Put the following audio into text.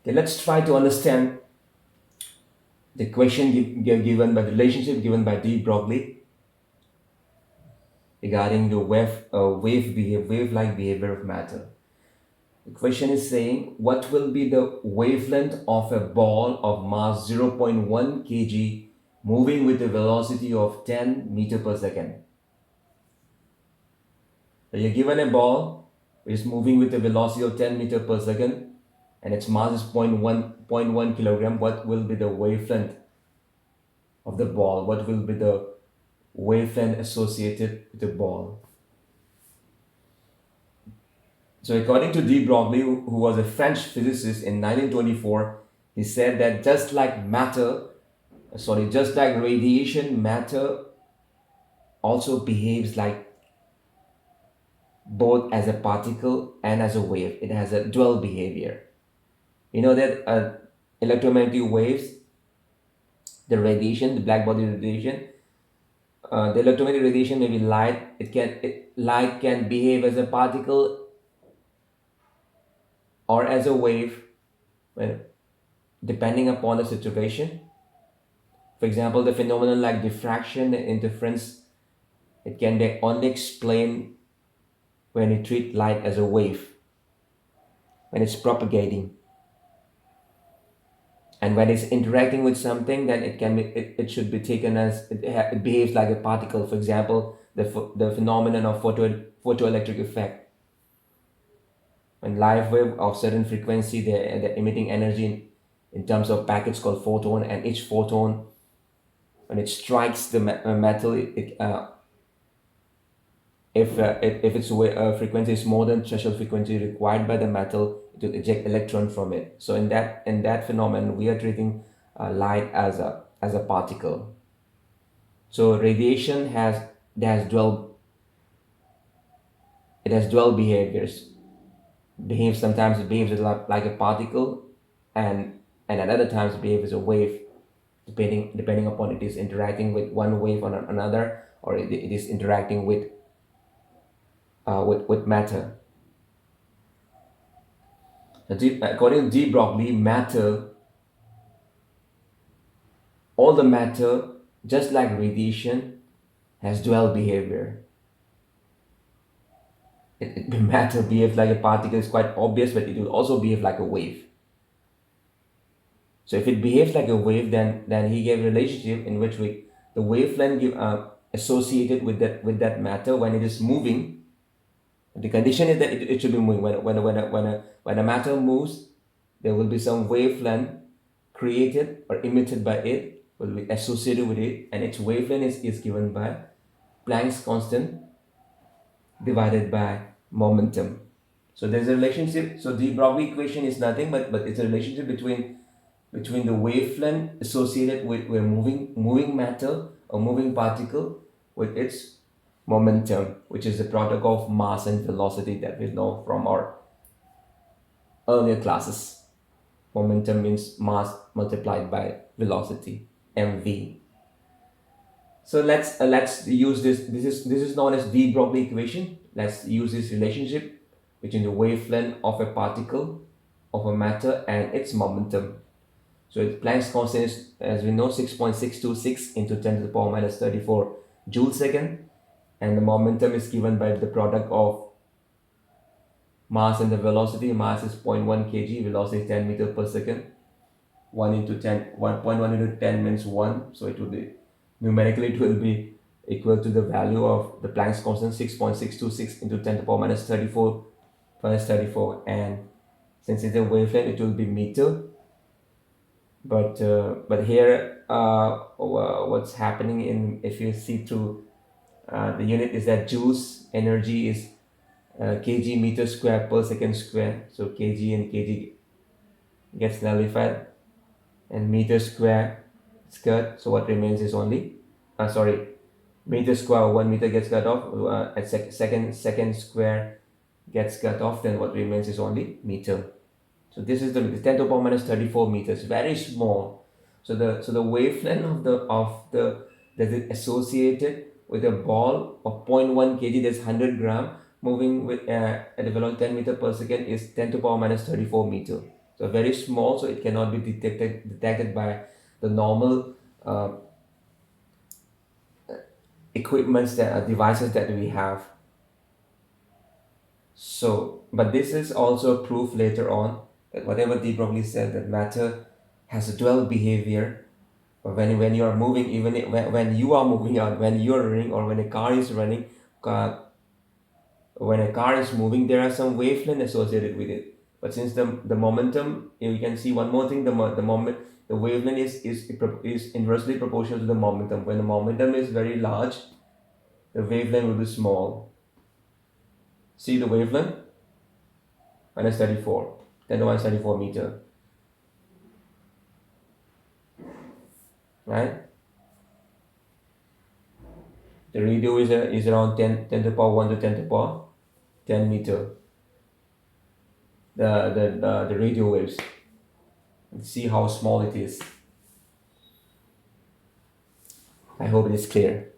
Okay, let's try to understand the question given by the relationship given by D. Broglie regarding the wave-like behavior of matter. The question is saying, what will be the wavelength of a ball of mass 0.1 kg moving with a velocity of 10 meter per second? So you're given a ball which is moving with a velocity of 10 meter per second and its mass is zero point 0.1 kilogram. What will be the wavelength of the ball? What will be the wavelength associated with the ball? So according to de Broglie, who was a French physicist in 1924, he said that just like radiation, matter also behaves like both as a particle and as a wave. It has a dual behavior. You know that electromagnetic waves, the radiation, the black body radiation, the electromagnetic radiation may be light. Light can behave as a particle or as a wave, well, depending upon the situation. For example, the phenomenon like diffraction and interference, it can be only explained when you treat light as a wave, when it's propagating. And when it's interacting with something, then it should be taken as it behaves like a particle. For example, the phenomenon of photoelectric effect. When light wave of certain frequency, they're emitting energy in terms of packets called photon, and each photon, when it strikes the metal, if its frequency is more than threshold frequency required by the metal, it will eject electron from it. So in that phenomenon, we are treating light as a particle. So radiation has dual behaviors. Sometimes it behaves like a particle, and at other times it behaves as a wave, depending upon it is interacting with one wave on another, or it is interacting with matter. According to de Broglie, all the matter, just like radiation, has dual behavior. Matter behaves like a particle is quite obvious, but it will also behave like a wave. So if it behaves like a wave, then he gave a relationship in which the wavelength associated with that matter when it is moving. The condition is that it should be moving. When a matter moves, there will be some wavelength created or emitted by it, will be associated with it, and its wavelength is given by Planck's constant divided by momentum. So there's a relationship. So the Broglie equation is nothing but it's a relationship between the wavelength associated with moving matter or moving particle with its momentum, which is the product of mass and velocity that we know from our earlier classes. Momentum means mass multiplied by velocity, mv. So let's use this. This is known as de Broglie equation. Let's use this relationship between the wavelength of a particle, of a matter, and its momentum. So Planck's constant is, as we know, 6.626 into 10 to the power minus 34 joule second, and the momentum is given by the product of mass and the velocity. Mass is 0.1 kg, velocity is 10 meter per second. 1 into 10, 1.1 into 10 means 1, so it will be numerically it will be equal to the value of the Planck's constant, 6.626 into 10 to the power minus 34 minus 34, and since it's a wavelength it will be meter. But here what's happening, if you see through the unit, is that joules energy is kg meter square per second square. So kg and kg gets nullified, and meter square is cut. So what remains is only meter square, 1 meter gets cut off, at second square gets cut off, then what remains is only meter. So this is the 10 to the power minus 34 meters, very small. So the wavelength that is associated with a ball of 0.1 kg, that's 100 gram, moving with at a velocity 10 meter per second, is 10 to the power minus 34 meter. So very small, so it cannot be detected by the normal equipments that are devices that we have. So, but this is also proof later on that whatever De Broglie said, that matter has a dual behavior. When you are moving, even when you are moving out, when you are running, or when a car is running, uh, when a car is moving, there are some wavelength associated with it. But since the momentum, you can see one more thing: the moment, the wavelength is inversely proportional to the momentum. When the momentum is very large, the wavelength will be small. See the wavelength minus 34, 10 to minus 34 meter, right? The radio is around 10 to the power 1 to 10 to the power 10 meter. The radio waves. See how small it is. I hope it is clear.